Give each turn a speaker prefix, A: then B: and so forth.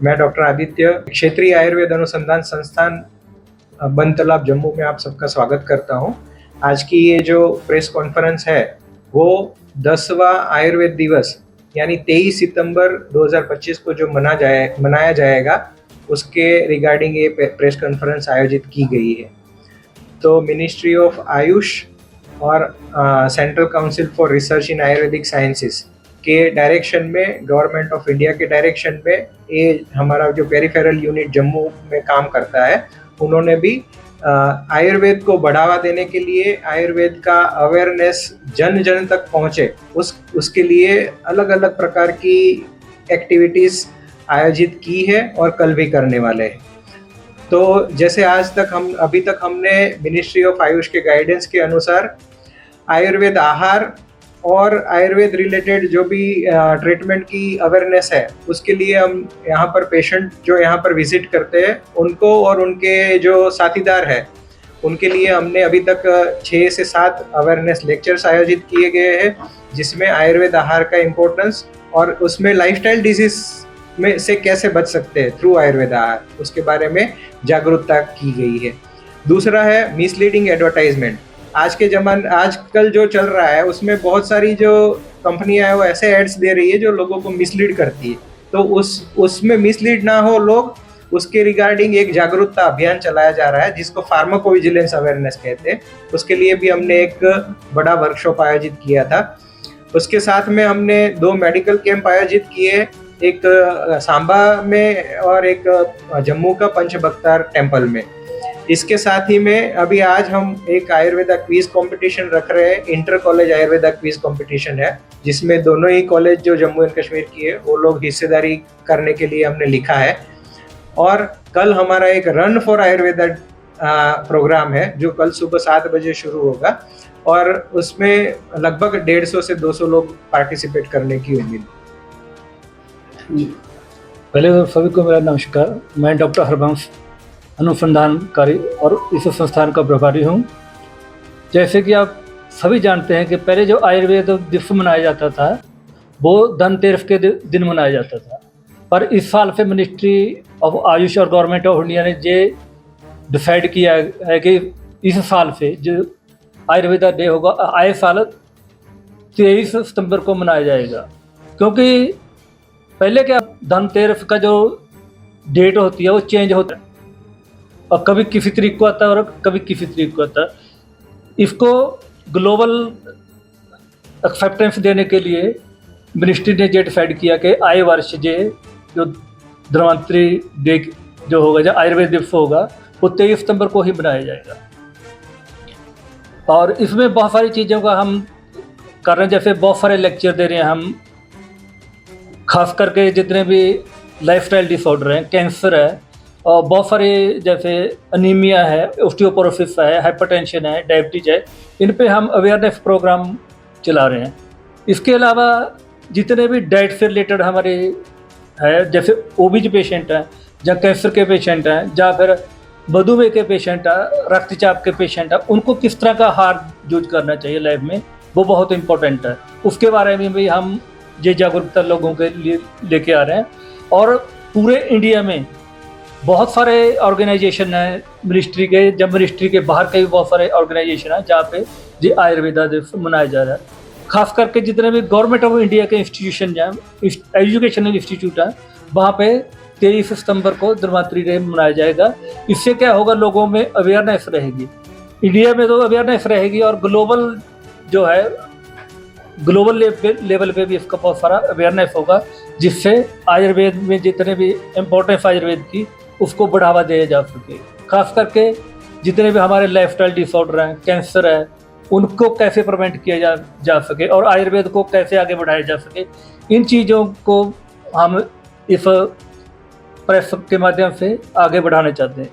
A: मैं डॉक्टर आदित्य, क्षेत्रीय आयुर्वेद अनुसंधान संस्थान बन तालाब जम्मू में आप सबका स्वागत करता हूं। आज की ये जो प्रेस कॉन्फ्रेंस है वो 10वां आयुर्वेद दिवस यानी 23 सितंबर 2025 को जो मनाया जाएगा उसके रिगार्डिंग ये प्रेस कॉन्फ्रेंस आयोजित की गई है। तो मिनिस्ट्री ऑफ आयुष और central council for research in Ayurvedic sciences के डायरेक्शन में, गवर्नमेंट ऑफ इंडिया के डायरेक्शन में, ये हमारा जो पेरिफेरल यूनिट जम्मू में काम करता है, उन्होंने भी आयुर्वेद को बढ़ावा देने के लिए, आयुर्वेद का अवेयरनेस जन जन तक पहुंचे उसके लिए अलग अलग प्रकार की एक्टिविटीज आयोजित की है और कल भी करने वाले हैं। तो जैसे अभी तक हमने मिनिस्ट्री ऑफ आयुष के गाइडेंस के अनुसार आयुर्वेद आहार और आयुर्वेद रिलेटेड जो भी ट्रीटमेंट की अवेयरनेस है उसके लिए हम यहाँ पर पेशेंट जो यहाँ पर विजिट करते हैं उनको और उनके जो साथीदार है उनके लिए हमने अभी तक 6 से 7 अवेयरनेस लेक्चर्स आयोजित किए गए हैं, जिसमें आयुर्वेद आहार का इम्पोर्टेंस और उसमें लाइफस्टाइल डिजीज में से कैसे बच सकते हैं थ्रू आयुर्वेद आहार, उसके बारे में जागरूकता की गई है। दूसरा है मिसलीडिंग एडवर्टाइजमेंट। आजकल जो चल रहा है उसमें बहुत सारी जो कंपनियां है वो ऐसे एड्स दे रही है जो लोगों को मिसलीड करती है। तो उसमें मिसलीड ना हो लोग, उसके रिगार्डिंग एक जागरूकता अभियान चलाया जा रहा है जिसको फार्माकोविजिलेंस अवेयरनेस कहते हैं। उसके लिए भी हमने एक बड़ा वर्कशॉप आयोजित किया था। उसके साथ में हमने 2 मेडिकल कैंप आयोजित किए, एक सांबा में और एक जम्मू का पंचबख्तार टेम्पल में। इसके साथ ही में अभी आज हम एक आयुर्वेदा क्विज कंपटीशन रख रहे हैं। Inter college Ayurveda quiz competition है जिसमें दोनों ही कॉलेज जो जम्मू एंड कश्मीर की है वो लोग हिस्सेदारी करने के लिए हमने लिखा है। और कल हमारा एक रन फॉर आयुर्वेदा प्रोग्राम है जो कल सुबह 7 बजे शुरू होगा और उसमें लगभग 150 से 200 लोग पार्टिसिपेट करने की उम्मीद।
B: पहले तो सभी को मेरा नमस्कार। मैं डॉक्टर हरबंश अनुसंधानकारी और इस संस्थान का प्रभारी हूँ। जैसे कि आप सभी जानते हैं कि पहले जो आयुर्वेद दिवस मनाया जाता था वो धनतेरस के दिन मनाया जाता था, पर इस साल से मिनिस्ट्री ऑफ आयुष और गवर्नमेंट ऑफ इंडिया ने ये डिसाइड किया है कि इस साल से जो आयुर्वेदा डे होगा आए साल 23 सितंबर को मनाया जाएगा। क्योंकि पहले क्या धनतेरस का जो डेट होती है वो चेंज होता है और कभी किसी तरीके को आता है और कभी किसी तरीके को आता है। इसको ग्लोबल एक्सेप्टेंस देने के लिए मिनिस्ट्री ने ये डिसाइड किया कि आए वर्ष जो धन्वंतरी डे जो होगा, जो आयुर्वेद दिवस होगा, वो 23 सितंबर को ही मनाया जाएगा। और इसमें बहुत सारी चीज़ों का हम कर रहे हैं, जैसे बहुत सारे लेक्चर दे रहे हैं हम, खास करके जितने भी लाइफस्टाइल डिसऑर्डर हैं, कैंसर है और बहुत सारे जैसे अनीमिया है, ऑस्टियोपोरोसिस है, हाइपरटेंशन है, डायबिटीज है, इन पे हम अवेयरनेस प्रोग्राम चला रहे हैं। इसके अलावा जितने भी डाइट से रिलेटेड हमारे है, जैसे ओबीज पेशेंट हैं या कैंसर के पेशेंट हैं या फिर मधुमेह के पेशेंट हैं, रक्तचाप के पेशेंट हैं, उनको किस तरह का आहार यूज करना चाहिए लाइफ में, वो बहुत इम्पोर्टेंट है। उसके बारे में भी हम ये जागरूकता लोगों के लिए लेके आ रहे हैं। और पूरे इंडिया में बहुत सारे ऑर्गेनाइजेशन हैं मिनिस्ट्री के, जब मिनिस्ट्री के बाहर के भी बहुत सारे ऑर्गेनाइजेशन हैं जहाँ पे ये आयुर्वेदा दिवस मनाया जा रहा है। खास करके जितने भी गवर्नमेंट ऑफ इंडिया के इंस्टीट्यूशन हैं, एजुकेशनल इंस्टीट्यूट हैं, वहाँ पे 23 सितंबर को धन्वंतरी डे मनाया जाएगा। इससे क्या होगा, लोगों में अवेयरनेस रहेगी, इंडिया में तो अवेयरनेस रहेगी और ग्लोबल जो है, ग्लोबल लेवल पे भी इसका बहुत सारा अवेयरनेस होगा, जिससे आयुर्वेद में जितने भी इम्पोर्टेंस आयुर्वेद की उसको बढ़ावा दिया जा सके। खास करके जितने भी हमारे लाइफस्टाइल डिसऑर्डर हैं, कैंसर है, उनको कैसे प्रिवेंट किया जा सके और आयुर्वेद को कैसे आगे बढ़ाया जा सके, इन चीज़ों को हम इस प्रेस के माध्यम से आगे बढ़ाना चाहते हैं।